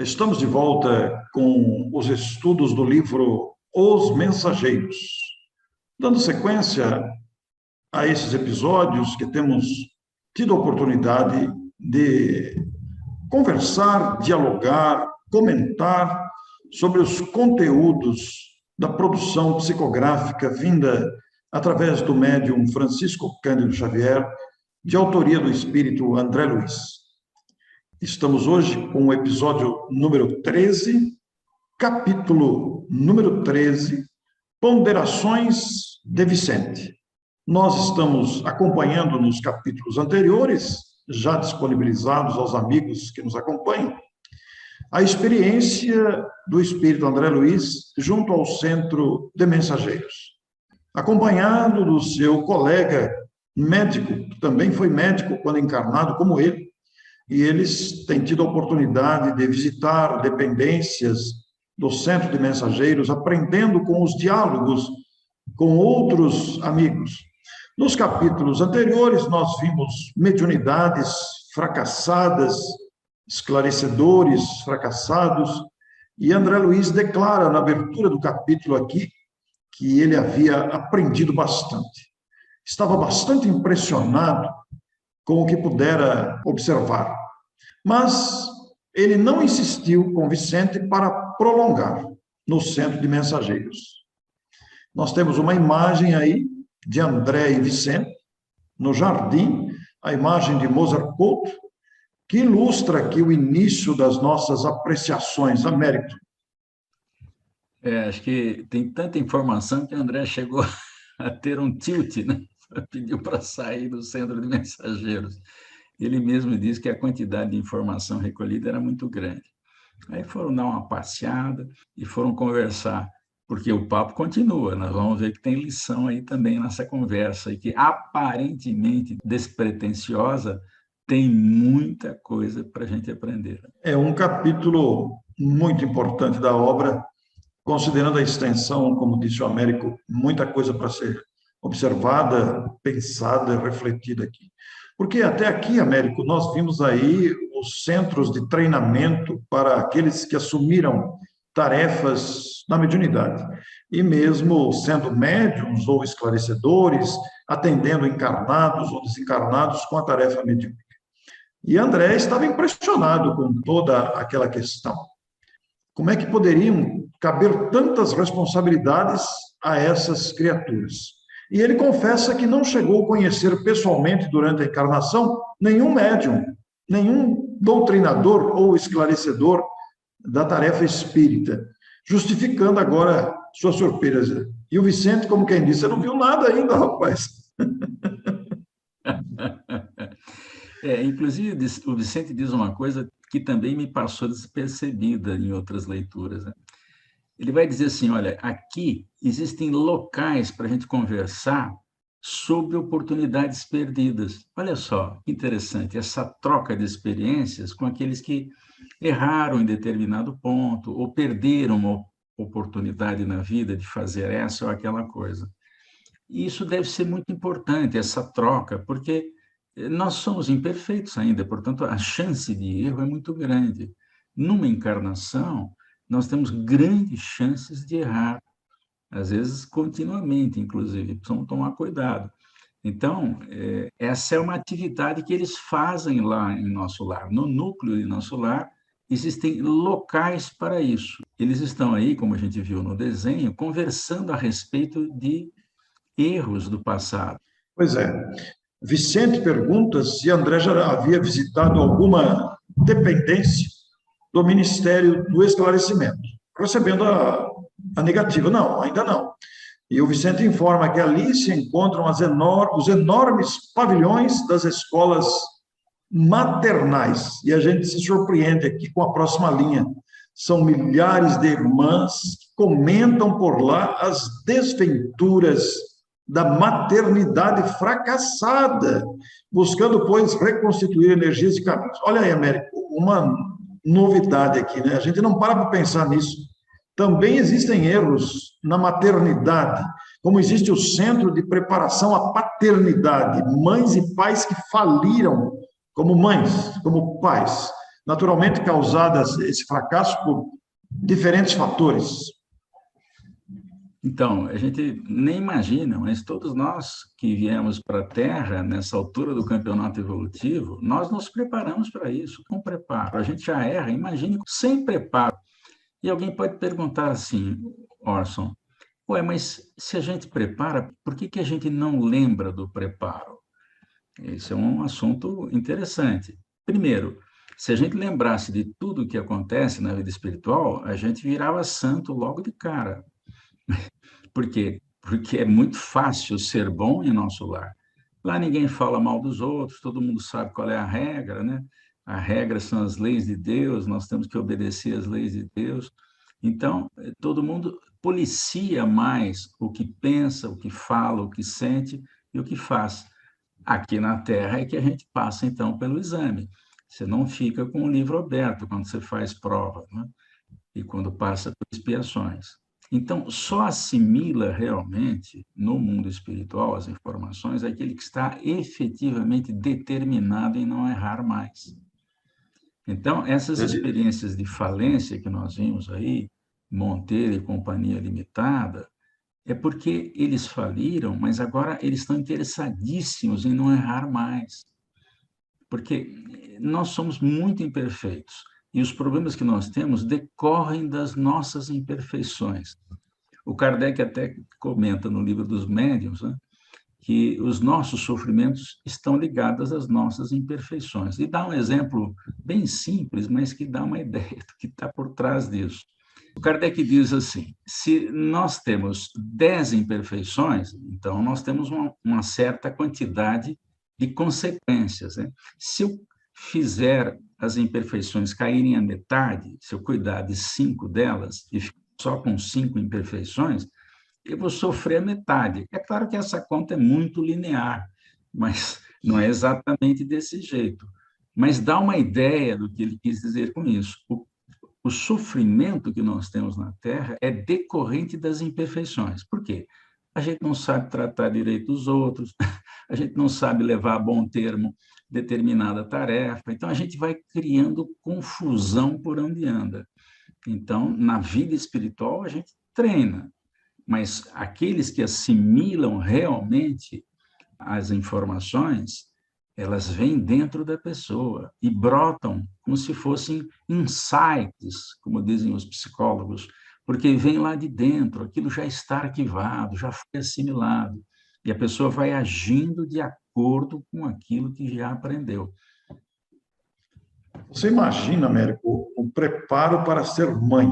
Estamos de volta com os estudos do livro Os Mensageiros, dando sequência a esses episódios que temos tido a oportunidade de conversar, dialogar, comentar sobre os conteúdos da produção psicográfica vinda através do médium Francisco Cândido Xavier, de autoria do espírito André Luiz. Estamos hoje com o episódio número 13, capítulo número 13, Ponderações de Vicente. Nós estamos acompanhando nos capítulos anteriores, já disponibilizados aos amigos que nos acompanham, a experiência do espírito André Luiz junto ao Centro de Mensageiros, acompanhado do seu colega médico, que também foi médico quando encarnado como ele, e eles têm tido a oportunidade de visitar dependências do Centro de Mensageiros, aprendendo com os diálogos com outros amigos. Nos capítulos anteriores, nós vimos mediunidades fracassadas, esclarecedores fracassados, e André Luiz declara na abertura do capítulo aqui que ele havia aprendido bastante. Estava bastante impressionado com o que pudera observar. Mas ele não insistiu com Vicente para prolongar no Centro de Mensageiros. Nós temos uma imagem aí de André e Vicente, no jardim, a imagem de Mozart Couto, que ilustra aqui o início das nossas apreciações. Américo. Acho que tem tanta informação que o André chegou a ter um tilt, né? Pediu para sair do Centro de Mensageiros. Ele mesmo disse que a quantidade de informação recolhida era muito grande. Aí foram dar uma passeada e foram conversar, porque o papo continua. Nós vamos ver que tem lição aí também nessa conversa, e que aparentemente despretensiosa, tem muita coisa para a gente aprender. É um capítulo muito importante da obra, considerando a extensão, como disse o Américo, muita coisa para ser observada, pensada, refletida aqui. Porque até aqui, Américo, nós vimos aí os centros de treinamento para aqueles que assumiram tarefas na mediunidade. E mesmo sendo médiums ou esclarecedores, atendendo encarnados ou desencarnados com a tarefa mediúnica. E André estava impressionado com toda aquela questão. Como é que poderiam caber tantas responsabilidades a essas criaturas? E ele confessa que não chegou a conhecer pessoalmente durante a encarnação nenhum médium, nenhum doutrinador ou esclarecedor da tarefa espírita, justificando agora sua surpresa. E o Vicente, como quem disse, não viu nada ainda, rapaz. Inclusive, o Vicente diz uma coisa que também me passou despercebida em outras leituras, né? Ele vai dizer assim, olha, aqui existem locais para a gente conversar sobre oportunidades perdidas. Olha só, que interessante, essa troca de experiências com aqueles que erraram em determinado ponto ou perderam uma oportunidade na vida de fazer essa ou aquela coisa. E isso deve ser muito importante, essa troca, porque nós somos imperfeitos ainda, portanto, a chance de erro é muito grande. Numa encarnação, nós temos grandes chances de errar, às vezes continuamente, inclusive, precisamos tomar cuidado. Então, essa é uma atividade que eles fazem lá em nosso lar. No núcleo de nosso lar, existem locais para isso. Eles estão aí, como a gente viu no desenho, conversando a respeito de erros do passado. Pois é. Vicente pergunta se André já havia visitado alguma dependência do Ministério do Esclarecimento, recebendo a negativa. Não, ainda não. E o Vicente informa que ali se encontram os enormes pavilhões das escolas maternais. E a gente se surpreende aqui com a próxima linha. São milhares de irmãs que comentam por lá as desventuras da maternidade fracassada, buscando, pois, reconstituir energias e caminhos. Olha aí, Américo, uma novidade aqui, né? A gente não para pensar nisso. Também existem erros na maternidade, como existe o Centro de Preparação à Paternidade, mães e pais que faliram como mães, como pais, naturalmente causadas, esse fracasso, por diferentes fatores. Então, a gente nem imagina, mas todos nós que viemos para a Terra, nessa altura do campeonato evolutivo, nós nos preparamos para isso, com preparo. A gente já erra, imagine, sem preparo. E alguém pode perguntar assim, Orson, ué, mas se a gente prepara, por que a gente não lembra do preparo? Esse é um assunto interessante. Primeiro, se a gente lembrasse de tudo o que acontece na vida espiritual, a gente virava santo logo de cara. Por quê? Porque é muito fácil ser bom em nosso lar. Lá ninguém fala mal dos outros, todo mundo sabe qual é a regra, né? A regra são as leis de Deus, nós temos que obedecer às leis de Deus. Então, todo mundo policia mais o que pensa, o que fala, o que sente e o que faz. Aqui na Terra é que a gente passa, então, pelo exame. Você não fica com o livro aberto quando você faz prova, né? E quando passa por expiações. Então, só assimila realmente, no mundo espiritual, as informações aquele que está efetivamente determinado em não errar mais. Então, essas experiências de falência que nós vimos aí, Monteiro e Companhia Limitada, é porque eles faliram, mas agora eles estão interessadíssimos em não errar mais. Porque nós somos muito imperfeitos e os problemas que nós temos decorrem das nossas imperfeições. O Kardec até comenta no livro dos Médiuns, né, que os nossos sofrimentos estão ligados às nossas imperfeições. E dá um exemplo bem simples, mas que dá uma ideia do que está por trás disso. O Kardec diz assim, se nós temos 10 imperfeições, então nós temos uma certa quantidade de consequências, né? Se eu fizer as imperfeições caírem à metade, se eu cuidar de 5 delas e ficar só com 5 imperfeições, eu vou sofrer a metade. É claro que essa conta é muito linear, mas não é exatamente desse jeito. Mas dá uma ideia do que ele quis dizer com isso. O sofrimento que nós temos na Terra é decorrente das imperfeições. Por quê? A gente não sabe tratar direito os outros, a gente não sabe levar a bom termo determinada tarefa, então a gente vai criando confusão por onde anda. Então, na vida espiritual, a gente treina, mas aqueles que assimilam realmente as informações, elas vêm dentro da pessoa e brotam como se fossem insights, como dizem os psicólogos, porque vem lá de dentro, aquilo já está arquivado, já foi assimilado, e a pessoa vai agindo de acordo com aquilo que já aprendeu. Você imagina, Américo, o preparo para ser mãe,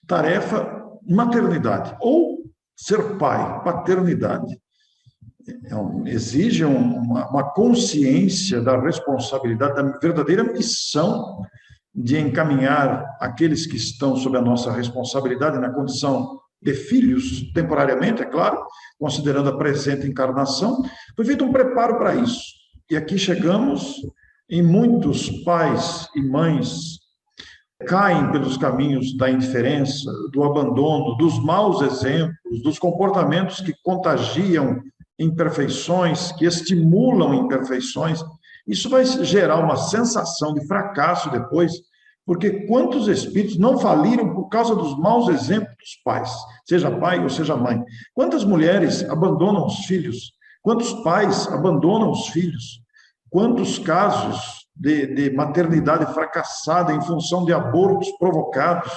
tarefa maternidade, ou ser pai, paternidade. Exige uma consciência da responsabilidade, da verdadeira missão de encaminhar aqueles que estão sob a nossa responsabilidade na condição de filhos, temporariamente, é claro, considerando a presente encarnação. Foi feito um preparo para isso. E aqui chegamos, e muitos pais e mães caem pelos caminhos da indiferença, do abandono, dos maus exemplos, dos comportamentos que contagiam imperfeições, que estimulam imperfeições. Isso vai gerar uma sensação de fracasso depois, porque quantos espíritos não faliram por causa dos maus exemplos dos pais, seja pai ou seja mãe? Quantas mulheres abandonam os filhos? Quantos pais abandonam os filhos? Quantos casos de maternidade fracassada em função de abortos provocados,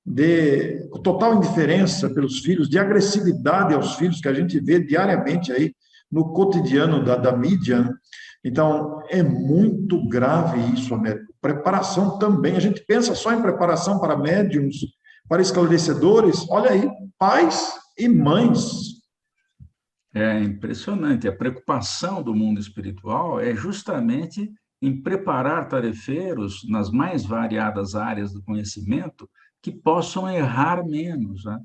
de total indiferença pelos filhos, de agressividade aos filhos que a gente vê diariamente aí no cotidiano da mídia. Então, é muito grave isso, Américo. Preparação também, a gente pensa só em preparação para médiums, para esclarecedores, olha aí, pais e mães. É impressionante, a preocupação do mundo espiritual é justamente em preparar tarefeiros nas mais variadas áreas do conhecimento que possam errar menos, né?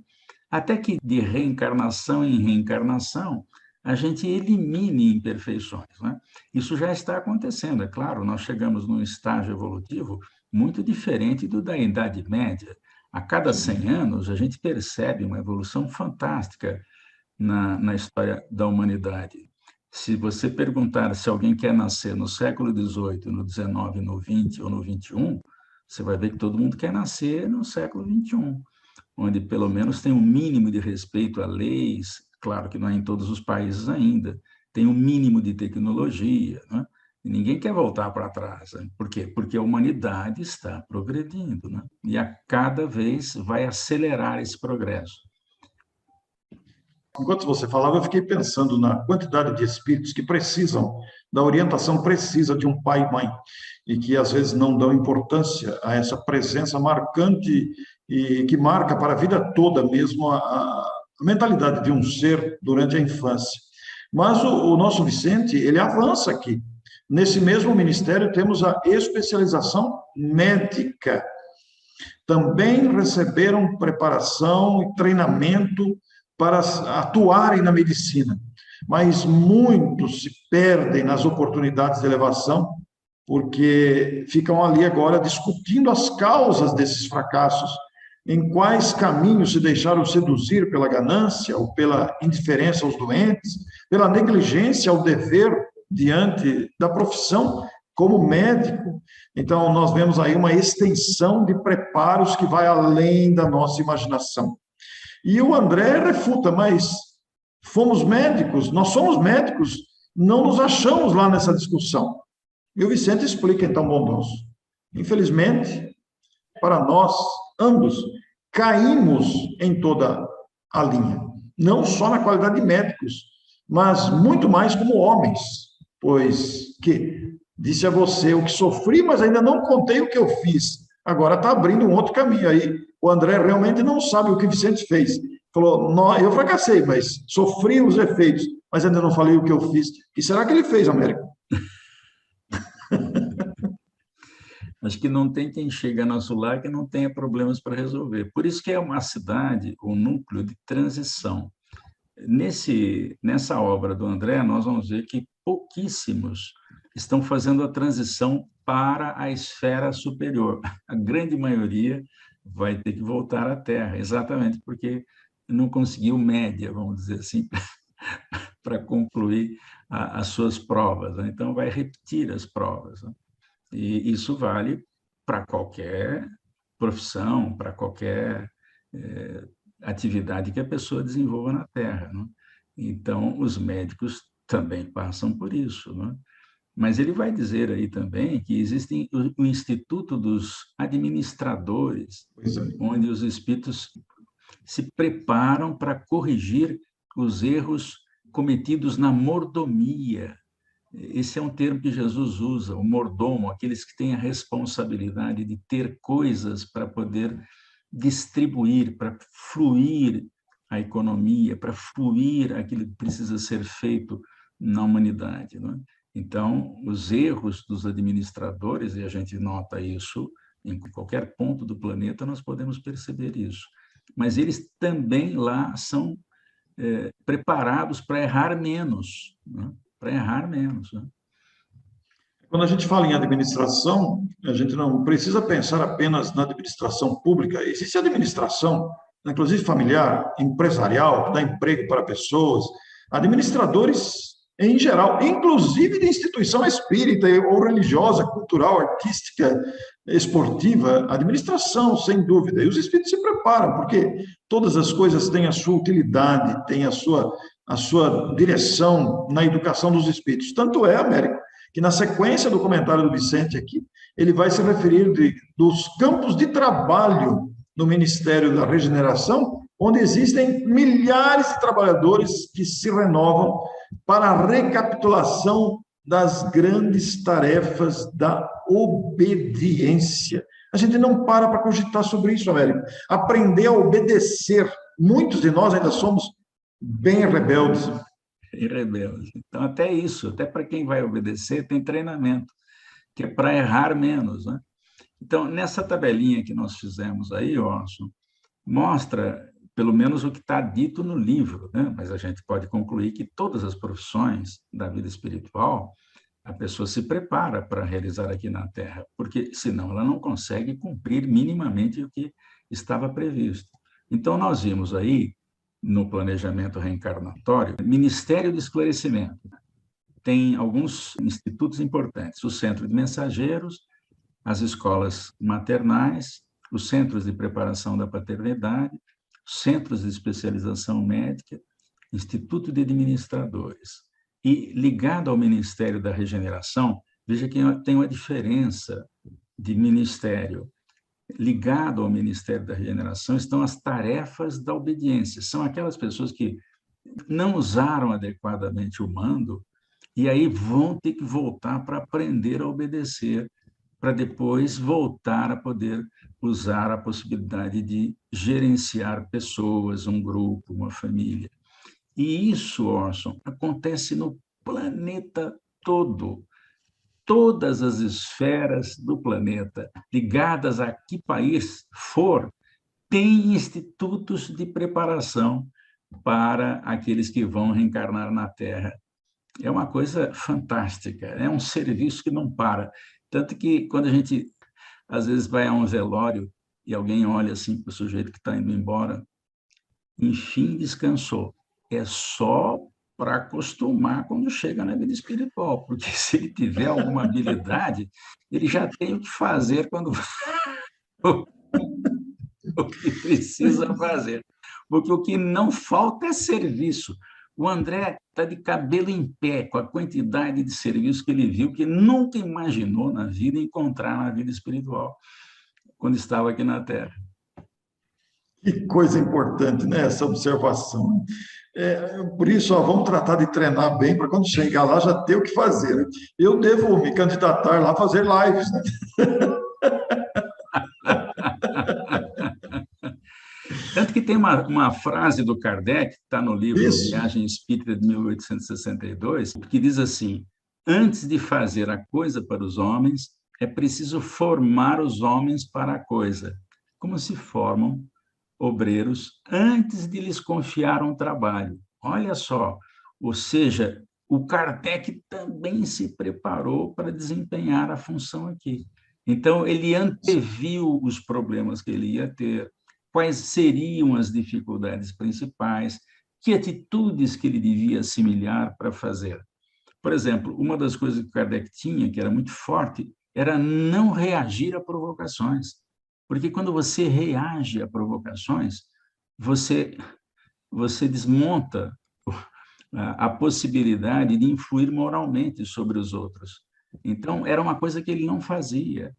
Até que de reencarnação em reencarnação a gente elimine imperfeições, né? Isso já está acontecendo, é claro, nós chegamos num estágio evolutivo muito diferente do da Idade Média. A cada 100 anos a gente percebe uma evolução fantástica na história da humanidade. Se você perguntar se alguém quer nascer no século XVIII, no XIX, no XX ou no XXI, você vai ver que todo mundo quer nascer no século XXI, onde pelo menos tem um mínimo de respeito a leis, claro que não é em todos os países ainda, tem um mínimo de tecnologia, né? E ninguém quer voltar para trás. Né? Por quê? Porque a humanidade está progredindo, né? E a cada vez vai acelerar esse progresso. Enquanto você falava, eu fiquei pensando na quantidade de espíritos que precisam da orientação precisa de um pai e mãe, e que às vezes não dão importância a essa presença marcante e que marca para a vida toda mesmo a mentalidade de um ser durante a infância. Mas o nosso Vicente, ele avança aqui. Nesse mesmo ministério temos a especialização médica. Também receberam preparação e treinamento para atuarem na medicina, mas muitos se perdem nas oportunidades de elevação, porque ficam ali agora discutindo as causas desses fracassos, em quais caminhos se deixaram seduzir pela ganância ou pela indiferença aos doentes, pela negligência ao dever diante da profissão como médico. Então, nós vemos aí uma extensão de preparos que vai além da nossa imaginação. E o André refuta, mas fomos médicos, nós somos médicos, não nos achamos lá nessa discussão. E o Vicente explica, então, bondoso. Infelizmente, para nós, ambos, caímos em toda a linha. Não só na qualidade de médicos, mas muito mais como homens. Pois que disse a você o que sofri, mas ainda não contei o que eu fiz. Agora está abrindo um outro caminho aí. O André realmente não sabe o que Vicente fez. Falou, eu fracassei, mas sofri os efeitos, mas ainda não falei o que eu fiz. O que será que ele fez, Américo? Acho que não tem quem chega na Sular que não tenha problemas para resolver. Por isso que é uma cidade, um núcleo de transição. Nessa obra do André, nós vamos ver que pouquíssimos estão fazendo a transição para a esfera superior. A grande maioria vai ter que voltar à Terra, exatamente porque não conseguiu média, vamos dizer assim, para concluir as suas provas. Né? Então, vai repetir as provas. Né? E isso vale para qualquer profissão, para qualquer atividade que a pessoa desenvolva na Terra. Né? Então, os médicos também passam por isso. Né? Mas ele vai dizer aí também que existem o Instituto dos Administradores, onde os espíritos se preparam para corrigir os erros cometidos na mordomia. Esse é um termo que Jesus usa, o mordomo, aqueles que têm a responsabilidade de ter coisas para poder distribuir, para fluir a economia, para fluir aquilo que precisa ser feito na humanidade. Não é? Então, os erros dos administradores, e a gente nota isso em qualquer ponto do planeta, nós podemos perceber isso. Mas eles também lá são preparados para errar menos, né? Para errar menos. Né? Quando a gente fala em administração, a gente não precisa pensar apenas na administração pública. Existe administração, inclusive familiar, empresarial, que dá emprego para pessoas, administradores em geral, inclusive de instituição espírita ou religiosa, cultural, artística, esportiva, administração, sem dúvida. E os espíritos se preparam, porque todas as coisas têm a sua utilidade, têm a sua direção na educação dos espíritos. Tanto é, Américo, que na sequência do comentário do Vicente aqui, ele vai se referir dos campos de trabalho no Ministério da Regeneração, onde existem milhares de trabalhadores que se renovam para a recapitulação das grandes tarefas da obediência. A gente não para cogitar sobre isso, Américo. Aprender a obedecer. Muitos de nós ainda somos bem rebeldes. E rebeldes. Então, até isso, até para quem vai obedecer, tem treinamento, que é para errar menos. Né? Então, nessa tabelinha que nós fizemos aí, Orson, mostra pelo menos o que está dito no livro, né? Mas a gente pode concluir que todas as profissões da vida espiritual, a pessoa se prepara para realizar aqui na Terra, porque senão ela não consegue cumprir minimamente o que estava previsto. Então, nós vimos aí, no planejamento reencarnatório, Ministério do Esclarecimento. tem alguns institutos importantes: o Centro de Mensageiros, as escolas maternais, os centros de preparação da paternidade, centros de especialização médica, Instituto de Administradores. E ligado ao Ministério da Regeneração, veja que tem uma diferença de ministério. Ligado ao Ministério da Regeneração estão as tarefas da obediência. São aquelas pessoas que não usaram adequadamente o mando e aí vão ter que voltar para aprender a obedecer, para depois voltar a poder usar a possibilidade de gerenciar pessoas, um grupo, uma família. E isso, Orson, acontece no planeta todo. Todas as esferas do planeta, ligadas a que país for, têm institutos de preparação para aqueles que vão reencarnar na Terra. É uma coisa fantástica, é um serviço que não para. Tanto que, quando a gente, às vezes, vai a um velório e alguém olha assim para o sujeito que está indo embora, enfim, descansou. É só para acostumar quando chega na vida espiritual, porque se ele tiver alguma habilidade, ele já tem o que fazer quando o que precisa fazer. Porque o que não falta é serviço. O André está de cabelo em pé com a quantidade de serviço que ele viu, que nunca imaginou na vida encontrar na vida espiritual, quando estava aqui na Terra. Que coisa importante, né? Essa observação. Por isso, vamos tratar de treinar bem para quando chegar lá já ter o que fazer. Né? Eu devo me candidatar lá a fazer lives, né? Tanto que tem uma frase do Kardec, que está no livro Isso. Viagem Espírita de 1862, que diz assim: antes de fazer a coisa para os homens, é preciso formar os homens para a coisa, como se formam obreiros antes de lhes confiar um trabalho. Olha só, ou seja, o Kardec também se preparou para desempenhar a função aqui. Então, ele anteviu os problemas que ele ia ter, quais seriam as dificuldades principais, que atitudes que ele devia assimilar para fazer. Por exemplo, uma das coisas que o Kardec tinha, que era muito forte, era não reagir a provocações. Porque quando você reage a provocações, você desmonta a possibilidade de influir moralmente sobre os outros. Então, era uma coisa que ele não fazia.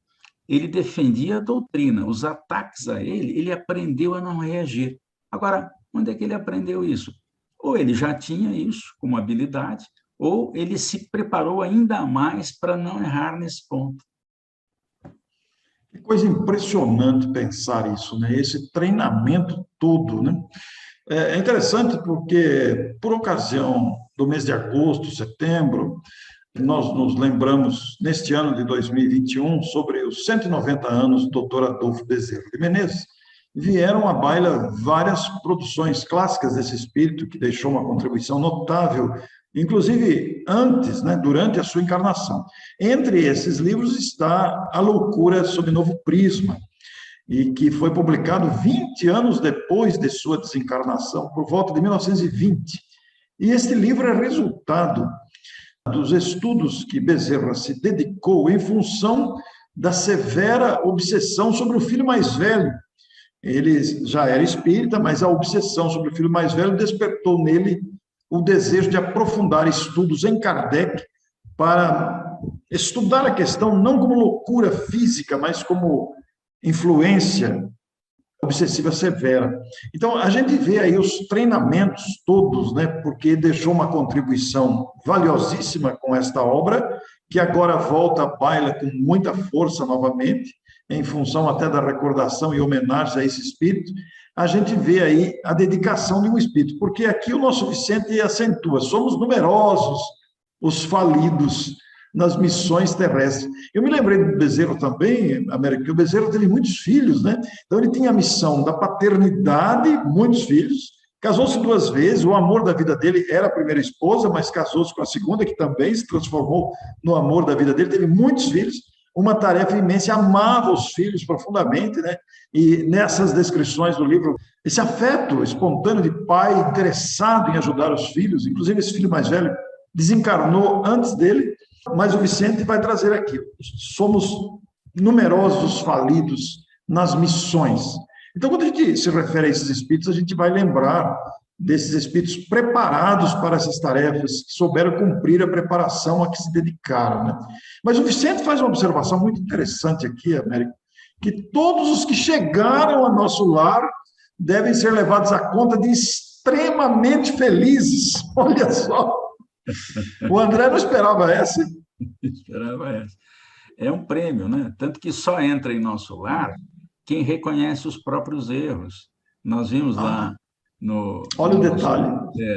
Ele defendia a doutrina, os ataques a ele aprendeu a não reagir. Agora, onde é que ele aprendeu isso? Ou ele já tinha isso como habilidade, ou ele se preparou ainda mais para não errar nesse ponto. Que coisa impressionante pensar isso, né? Esse treinamento todo, né? É interessante porque, por ocasião do mês de agosto, setembro, nós nos lembramos, neste ano de 2021, sobre os 190 anos do Dr. Adolfo Bezerra de Menezes. Vieram à baila várias produções clássicas desse espírito, que deixou uma contribuição notável, inclusive antes, né, durante a sua encarnação. Entre esses livros está A Loucura sob Novo Prisma, e que foi publicado 20 anos depois de sua desencarnação, por volta de 1920. E este livro é resultado dos estudos que Bezerra se dedicou em função da severa obsessão sobre o filho mais velho. Ele já era espírita, mas a obsessão sobre o filho mais velho despertou nele o desejo de aprofundar estudos em Kardec para estudar a questão não como loucura física, mas como influência obsessiva severa. Então, a gente vê aí os treinamentos todos, né, porque deixou uma contribuição valiosíssima com esta obra, que agora volta à baila com muita força novamente, em função até da recordação e homenagem a esse espírito. A gente vê aí a dedicação de um espírito, porque aqui o nosso Vicente acentua: somos numerosos os falidos nas missões terrestres. Eu me lembrei do Bezerra também, América, que o Bezerra teve muitos filhos, né? Então ele tinha a missão da paternidade, muitos filhos, casou-se 2 vezes, o amor da vida dele era a primeira esposa, mas casou-se com a segunda, que também se transformou no amor da vida dele, teve muitos filhos, uma tarefa imensa, amava os filhos profundamente, né? E nessas descrições do livro, esse afeto espontâneo de pai interessado em ajudar os filhos, inclusive esse filho mais velho, desencarnou antes dele, mas o Vicente vai trazer aqui. Somos numerosos falidos nas missões. Então, quando a gente se refere a esses espíritos, a gente vai lembrar desses espíritos preparados para essas tarefas, que souberam cumprir a preparação a que se dedicaram, né? Mas o Vicente faz uma observação muito interessante aqui, Américo, que todos os que chegaram ao nosso lar devem ser levados à conta de extremamente felizes. Olha só, o André não esperava essa. Esperava essa. É um prêmio, né? Tanto que só entra em nosso lar quem reconhece os próprios erros. Nós vimos lá olha o detalhe.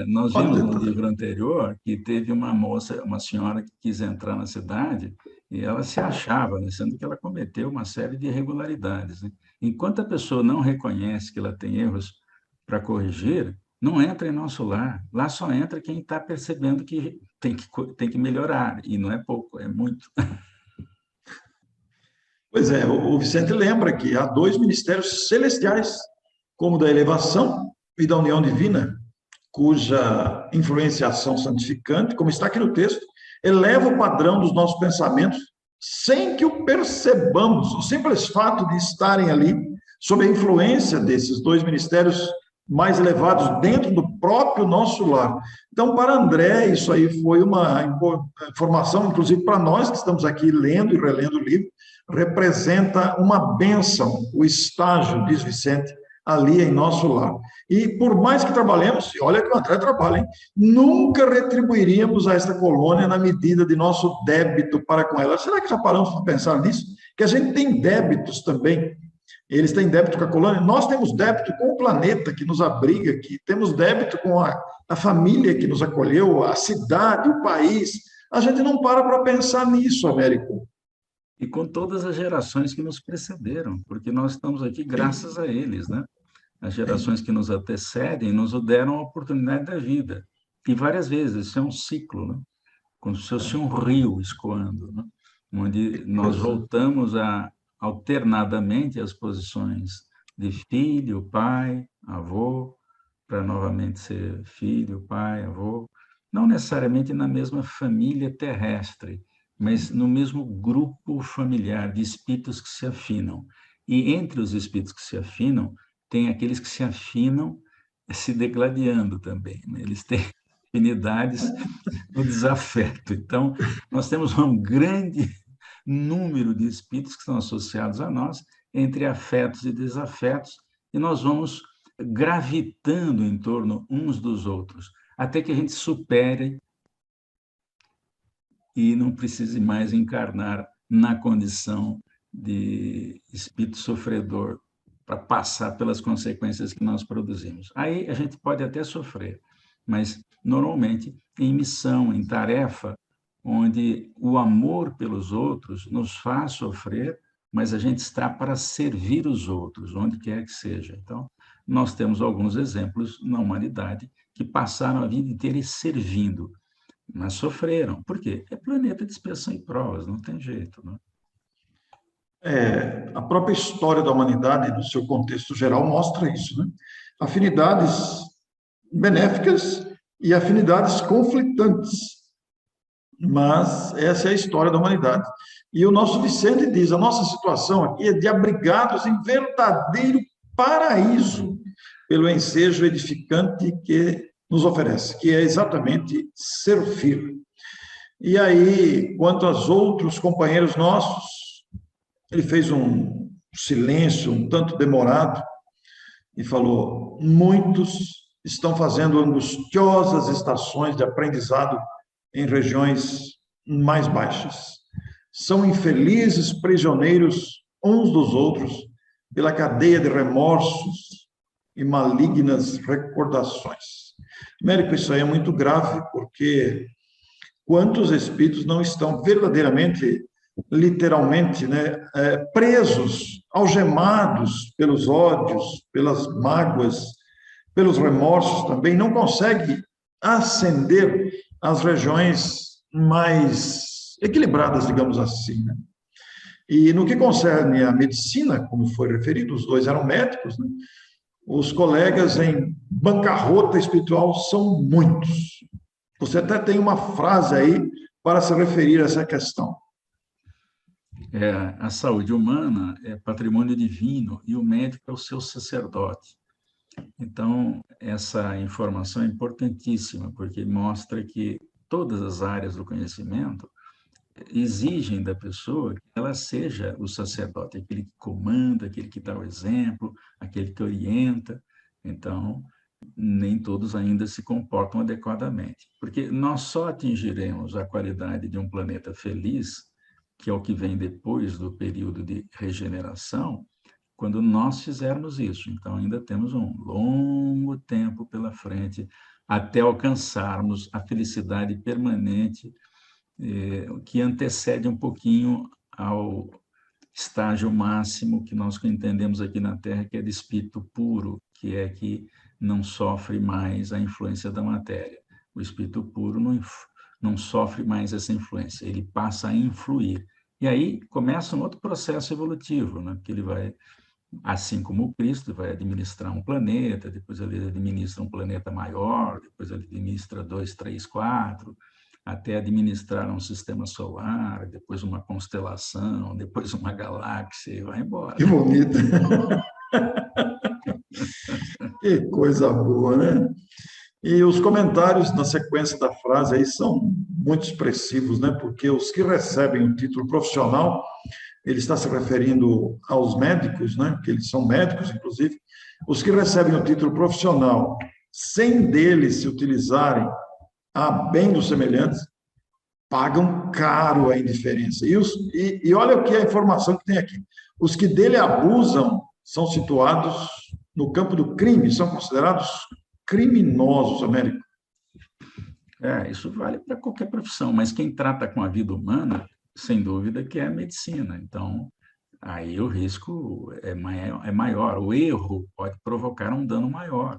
Nós vimos no livro anterior que teve uma moça, uma senhora que quis entrar na cidade e ela se achava, né, sendo que ela cometeu uma série de irregularidades, né? Enquanto a pessoa não reconhece que ela tem erros para corrigir, não entra em nosso lar. Lá só entra quem está percebendo que tem que melhorar, e não é pouco, é muito. Pois é, o Vicente lembra que há dois ministérios celestiais, como o da elevação e da união divina, cuja influenciação santificante, como está aqui no texto, eleva o padrão dos nossos pensamentos sem que o percebamos. O simples fato de estarem ali, sob a influência desses dois ministérios mais elevados dentro do próprio nosso lar. Então, para André, isso aí foi uma informação, inclusive para nós que estamos aqui lendo e relendo o livro, representa uma bênção, o estágio, diz Vicente, ali em nosso lar. E por mais que trabalhemos, e olha que o André trabalha, hein, nunca retribuiríamos a esta colônia na medida de nosso débito para com ela. Será que já paramos para pensar nisso? Que a gente tem débitos também. Eles têm débito com a colônia, nós temos débito com o planeta que nos abriga aqui, temos débito com a família que nos acolheu, a cidade, o país. A gente não para pensar nisso, Américo. E com todas as gerações que nos precederam, porque nós estamos aqui graças a eles, né? As gerações que nos antecedem nos deram a oportunidade da vida. E várias vezes, isso é um ciclo, né? Como se fosse um rio escoando, né? Onde nós voltamos alternadamente as posições de filho, pai, avô, para novamente ser filho, pai, avô, não necessariamente na mesma família terrestre, mas no mesmo grupo familiar de espíritos que se afinam. E entre os espíritos que se afinam, tem aqueles que se afinam se degladiando também, né? Eles têm afinidades no desafeto. Então, nós temos um grande número de espíritos que estão associados a nós, entre afetos e desafetos, e nós vamos gravitando em torno uns dos outros, até que a gente supere e não precise mais encarnar na condição de espírito sofredor para passar pelas consequências que nós produzimos. Aí a gente pode até sofrer, mas normalmente em missão, em tarefa, onde o amor pelos outros nos faz sofrer, mas a gente está para servir os outros, onde quer que seja. Então, nós temos alguns exemplos na humanidade que passaram a vida inteira servindo, mas sofreram. Por quê? É planeta de expiação e provas, não tem jeito, né? A própria história da humanidade, no seu contexto geral, mostra isso, né? Afinidades benéficas e afinidades conflitantes. Mas essa é a história da humanidade. E o nosso Vicente diz, a nossa situação aqui é de abrigados em verdadeiro paraíso, pelo ensejo edificante que nos oferece, que é exatamente servir. E aí, quanto aos outros companheiros nossos, ele fez um silêncio um tanto demorado e falou: muitos estão fazendo angustiosas estações de aprendizado em regiões mais baixas. São infelizes prisioneiros uns dos outros pela cadeia de remorsos e malignas recordações. Américo, isso aí é muito grave, porque quantos espíritos não estão verdadeiramente, literalmente, né, presos, algemados pelos ódios, pelas mágoas, pelos remorsos também, não conseguem ascender às regiões mais equilibradas, digamos assim, né? E no que concerne à medicina, como foi referido, os dois eram médicos, né? Os colegas em bancarrota espiritual são muitos. Você até tem uma frase aí para se referir a essa questão. A saúde humana é patrimônio divino e o médico é o seu sacerdote. Então, essa informação é importantíssima, porque mostra que todas as áreas do conhecimento exigem da pessoa que ela seja o sacerdote, aquele que comanda, aquele que dá o exemplo, aquele que orienta. Então, nem todos ainda se comportam adequadamente, porque nós só atingiremos a qualidade de um planeta feliz, que é o que vem depois do período de regeneração, quando nós fizermos isso. Então, ainda temos um longo tempo pela frente até alcançarmos a felicidade permanente, que antecede um pouquinho ao estágio máximo que nós entendemos aqui na Terra, que é de espírito puro, que é que não sofre mais a influência da matéria. O espírito puro não sofre mais essa influência, ele passa a influir. E aí começa um outro processo evolutivo, né? Porque ele vai, assim como o Cristo, vai administrar um planeta, depois ele administra um planeta maior, depois ele administra 2, 3, 4, até administrar um sistema solar, depois uma constelação, depois uma galáxia, e vai embora. Que bonito. Que coisa boa, né? E os comentários na sequência da frase aí são muito expressivos, né? Porque os que recebem o título profissional, ele está se referindo aos médicos, né? Que eles são médicos, inclusive. Os que recebem o título profissional, sem deles se utilizarem a bem dos semelhantes, pagam caro a indiferença. E olha o que é a informação que tem aqui. Os que dele abusam são situados no campo do crime, são considerados criminosos, Américo. Isso vale para qualquer profissão, mas quem trata com a vida humana, sem dúvida, que é a medicina. Então, aí o risco é maior. O erro pode provocar um dano maior.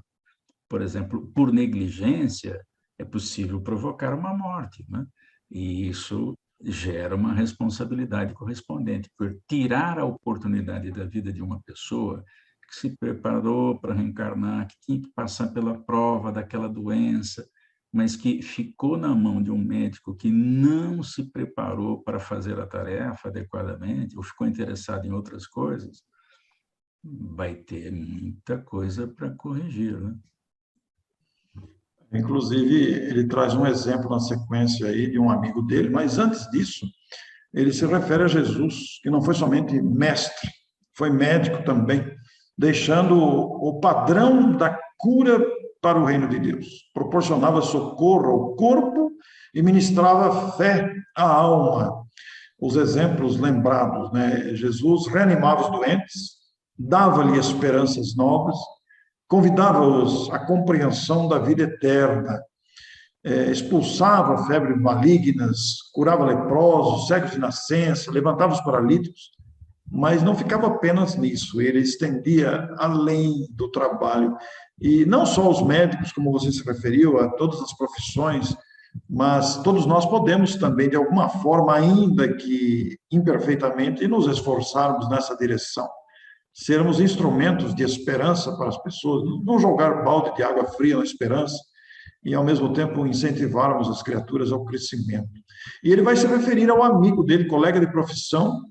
Por exemplo, por negligência, é possível provocar uma morte, né? E isso gera uma responsabilidade correspondente, por tirar a oportunidade da vida de uma pessoa que se preparou para reencarnar, que tinha que passar pela prova daquela doença, mas que ficou na mão de um médico que não se preparou para fazer a tarefa adequadamente, ou ficou interessado em outras coisas, vai ter muita coisa para corrigir, né? Inclusive, ele traz um exemplo na sequência aí de um amigo dele, mas antes disso, ele se refere a Jesus, que não foi somente mestre, foi médico também, deixando o padrão da cura para o reino de Deus. Proporcionava socorro ao corpo e ministrava fé à alma. Os exemplos lembrados, né? Jesus reanimava os doentes, dava-lhe esperanças novas, convidava-os à compreensão da vida eterna, expulsava febres malignas, curava leprosos, cegos de nascença, levantava os paralíticos, mas não ficava apenas nisso, ele estendia além do trabalho. E não só os médicos, como você se referiu, a todas as profissões, mas todos nós podemos também, de alguma forma, ainda que imperfeitamente, nos esforçarmos nessa direção. Sermos instrumentos de esperança para as pessoas, não jogar balde de água fria na esperança, e, ao mesmo tempo, incentivarmos as criaturas ao crescimento. E ele vai se referir ao amigo dele, colega de profissão,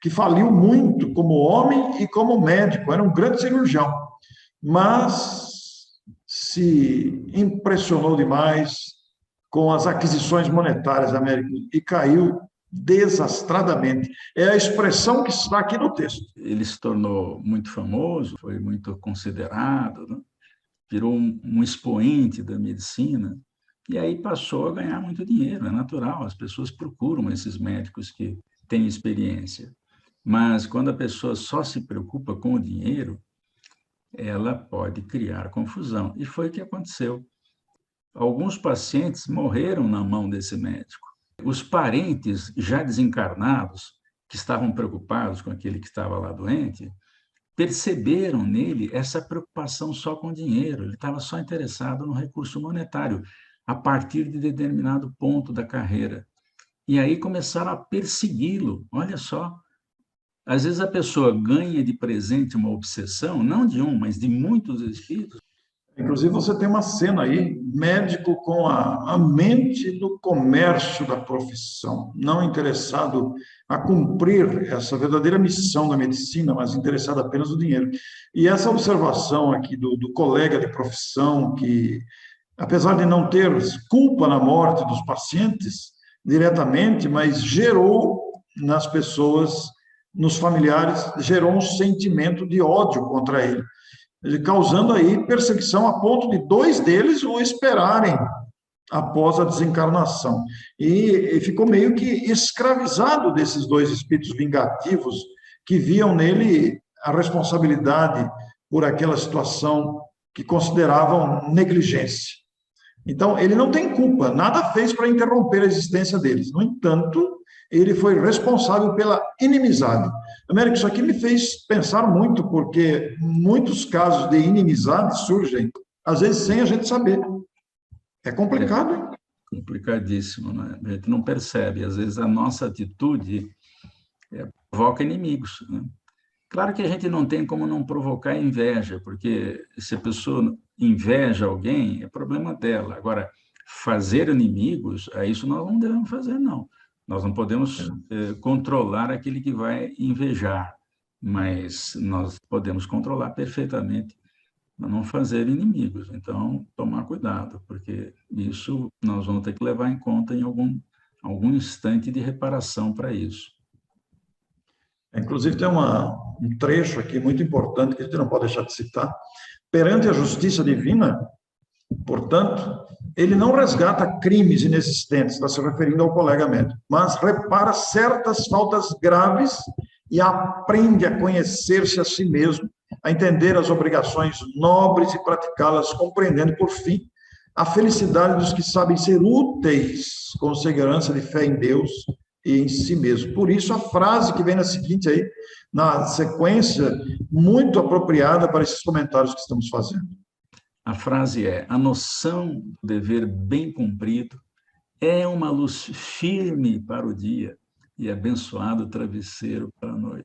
que faliu muito como homem e como médico, era um grande cirurgião, mas se impressionou demais com as aquisições monetárias americanas e caiu desastradamente. É a expressão que está aqui no texto. Ele se tornou muito famoso, foi muito considerado, né? Virou um expoente da medicina, e aí passou a ganhar muito dinheiro, é natural, as pessoas procuram esses médicos que têm experiência. Mas quando a pessoa só se preocupa com o dinheiro, ela pode criar confusão. E foi o que aconteceu. Alguns pacientes morreram na mão desse médico. Os parentes já desencarnados, que estavam preocupados com aquele que estava lá doente, perceberam nele essa preocupação só com dinheiro. Ele estava só interessado no recurso monetário, a partir de determinado ponto da carreira. E aí começaram a persegui-lo. Olha só, às vezes a pessoa ganha de presente uma obsessão, não de um, mas de muitos espíritos. Inclusive, você tem uma cena aí, médico com a mente do comércio da profissão, não interessado a cumprir essa verdadeira missão da medicina, mas interessado apenas no dinheiro. E essa observação aqui do colega de profissão, que, apesar de não ter culpa na morte dos pacientes diretamente, mas gerou nas pessoas, nos familiares, gerou um sentimento de ódio contra ele, causando aí perseguição a ponto de dois deles o esperarem após a desencarnação. E ficou meio que escravizado desses dois espíritos vingativos que viam nele a responsabilidade por aquela situação que consideravam negligência. Então, ele não tem culpa, nada fez para interromper a existência deles. No entanto, ele foi responsável pela inimizade. Américo, isso aqui me fez pensar muito, porque muitos casos de inimizade surgem, às vezes, sem a gente saber. É complicado, hein? Complicadíssimo, né? A gente não percebe. Às vezes, a nossa atitude provoca inimigos, né? Claro que a gente não tem como não provocar inveja, porque se a pessoa inveja alguém, é problema dela. Agora, fazer inimigos, isso nós não devemos fazer, não. Nós não podemos controlar aquele que vai invejar, mas nós podemos controlar perfeitamente para não fazer inimigos. Então, tomar cuidado, porque isso nós vamos ter que levar em conta em algum instante de reparação para isso. Inclusive, tem um trecho aqui muito importante que a gente não pode deixar de citar. Perante a justiça divina, portanto, ele não resgata crimes inexistentes, está se referindo ao colega médico, mas repara certas faltas graves e aprende a conhecer-se a si mesmo, a entender as obrigações nobres e praticá-las, compreendendo, por fim, a felicidade dos que sabem ser úteis com segurança de fé em Deus e em si mesmo. Por isso, a frase que vem na seguinte aí, na sequência, muito apropriada para esses comentários que estamos fazendo. A frase é: a noção do dever bem cumprido é uma luz firme para o dia e abençoado travesseiro para a noite.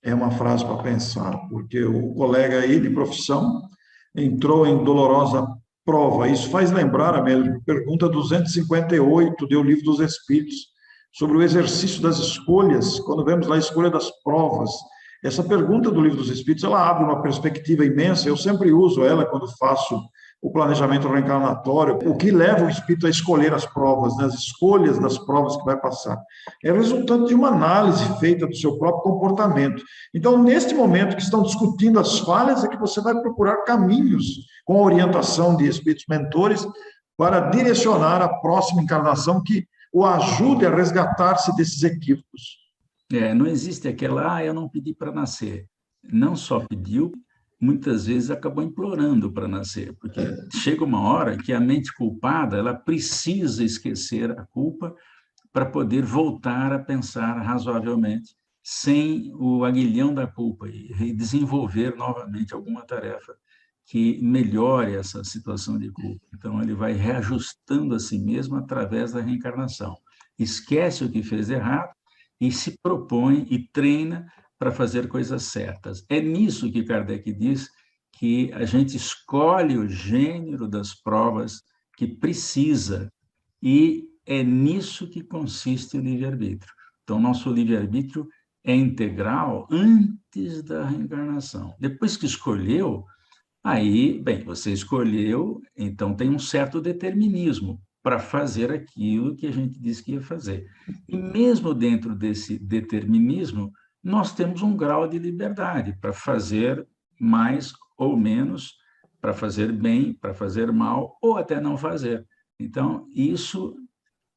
É uma frase para pensar, porque o colega aí de profissão entrou em dolorosa prova. Isso faz lembrar, Amélio, pergunta 258 do Livro dos Espíritos, sobre o exercício das escolhas, quando vemos lá a escolha das provas. Essa pergunta do Livro dos Espíritos, ela abre uma perspectiva imensa, eu sempre uso ela quando faço o planejamento reencarnatório, o que leva o espírito a escolher as provas, né? As escolhas das provas que vai passar. É resultante de uma análise feita do seu próprio comportamento. Então, neste momento que estão discutindo as falhas, é que você vai procurar caminhos com a orientação de espíritos mentores para direcionar a próxima encarnação que o ajude a resgatar-se desses equívocos. Não existe aquela, eu não pedi para nascer. Não só pediu, muitas vezes acabou implorando para nascer, porque chega uma hora que a mente culpada, ela precisa esquecer a culpa para poder voltar a pensar razoavelmente, sem o aguilhão da culpa, e desenvolver novamente alguma tarefa que melhore essa situação de culpa. Então, ele vai reajustando a si mesmo através da reencarnação. Esquece o que fez errado e se propõe e treina para fazer coisas certas. É nisso que Kardec diz que a gente escolhe o gênero das provas que precisa, e é nisso que consiste o livre-arbítrio. Então, nosso livre-arbítrio é integral antes da reencarnação. Depois que escolheu, aí, bem, você escolheu, então tem um certo determinismo para fazer aquilo que a gente disse que ia fazer. E mesmo dentro desse determinismo, nós temos um grau de liberdade para fazer mais ou menos, para fazer bem, para fazer mal, ou até não fazer. Então, isso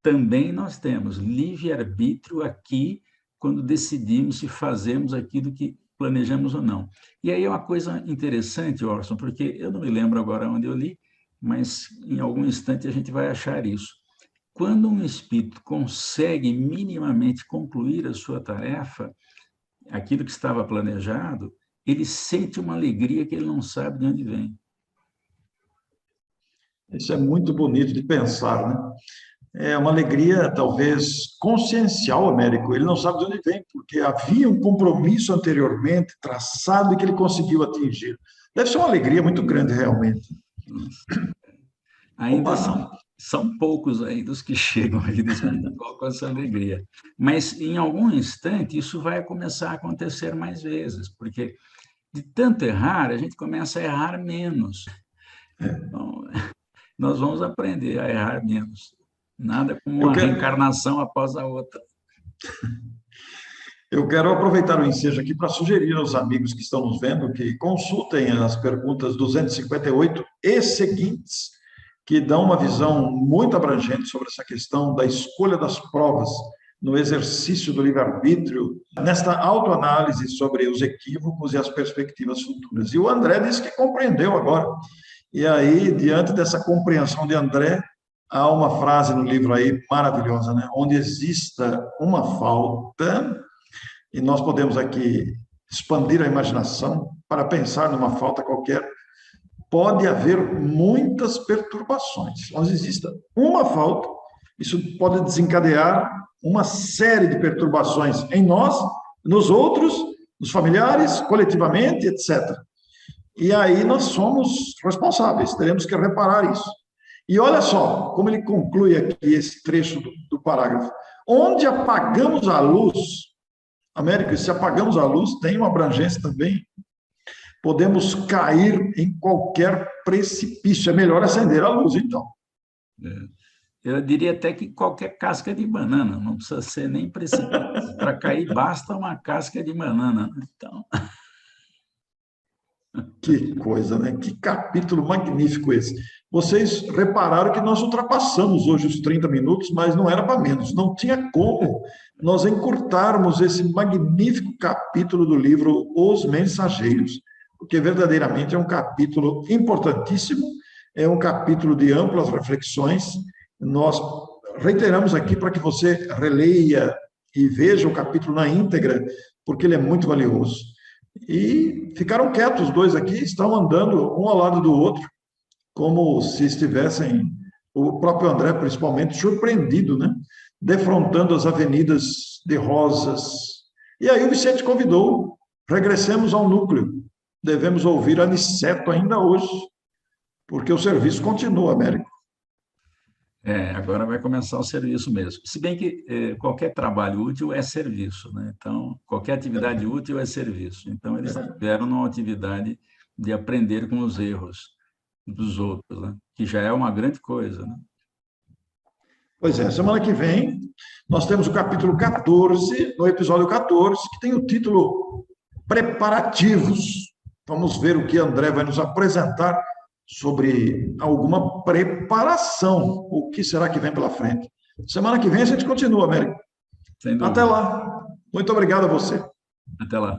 também nós temos livre-arbítrio aqui, quando decidimos se fazemos aquilo que planejamos ou não. E aí é uma coisa interessante, Orson, porque eu não me lembro agora onde eu li, mas em algum instante a gente vai achar isso. Quando um espírito consegue minimamente concluir a sua tarefa, aquilo que estava planejado, ele sente uma alegria que ele não sabe de onde vem. Isso é muito bonito de pensar, né? É uma alegria, talvez, consciencial, Américo. Ele não sabe de onde vem, porque havia um compromisso anteriormente traçado e que ele conseguiu atingir. Deve ser uma alegria muito grande, realmente. Ainda são poucos ainda os que chegam à vida espiritual com essa alegria. Mas, em algum instante, isso vai começar a acontecer mais vezes, porque de tanto errar, a gente começa a errar menos. Então, nós vamos aprender a errar menos. Nada como uma reencarnação após a outra. Eu quero aproveitar o ensejo aqui para sugerir aos amigos que estão nos vendo que consultem as perguntas 258 e seguintes, que dão uma visão muito abrangente sobre essa questão da escolha das provas no exercício do livre-arbítrio, nesta autoanálise sobre os equívocos e as perspectivas futuras. E o André disse que compreendeu agora. E aí, diante dessa compreensão de André, há uma frase no livro aí maravilhosa, né? Onde exista uma falta, e nós podemos aqui expandir a imaginação para pensar numa falta qualquer, pode haver muitas perturbações. Onde exista uma falta, isso pode desencadear uma série de perturbações em nós, nos outros, nos familiares, coletivamente, etc. E aí nós somos responsáveis, teremos que reparar isso. E olha só como ele conclui aqui esse trecho do parágrafo. Onde apagamos a luz, Américo, se apagamos a luz, tem uma abrangência também, podemos cair em qualquer precipício. É melhor acender a luz, então. Eu diria até que qualquer casca de banana, não precisa ser nem precipício. Para cair, basta uma casca de banana. Então... Que coisa, né? Que capítulo magnífico esse. Vocês repararam que nós ultrapassamos hoje os 30 minutos, mas não era para menos. Não tinha como nós encurtarmos esse magnífico capítulo do livro Os Mensageiros, porque verdadeiramente é um capítulo importantíssimo, é um capítulo de amplas reflexões. Nós reiteramos aqui para que você releia e veja o capítulo na íntegra, porque ele é muito valioso. E ficaram quietos os dois aqui, estão andando um ao lado do outro, como se estivessem, o próprio André principalmente, surpreendido, né? Defrontando as avenidas de rosas. E aí o Vicente convidou, regressemos ao núcleo, devemos ouvir Aniceto ainda hoje, porque o serviço continua, Américo. Agora vai começar o serviço mesmo. Se bem que qualquer trabalho útil é serviço, né? Então, qualquer atividade útil é serviço. Então, eles tiveram uma atividade de aprender com os erros dos outros, né? Que já é uma grande coisa, né? Pois é, semana que vem nós temos o capítulo 14, no episódio 14, que tem o título Preparativos. Vamos ver o que André vai nos apresentar sobre alguma preparação. O que será que vem pela frente? Semana que vem a gente continua, Américo. Até lá. Muito obrigado a você. Até lá.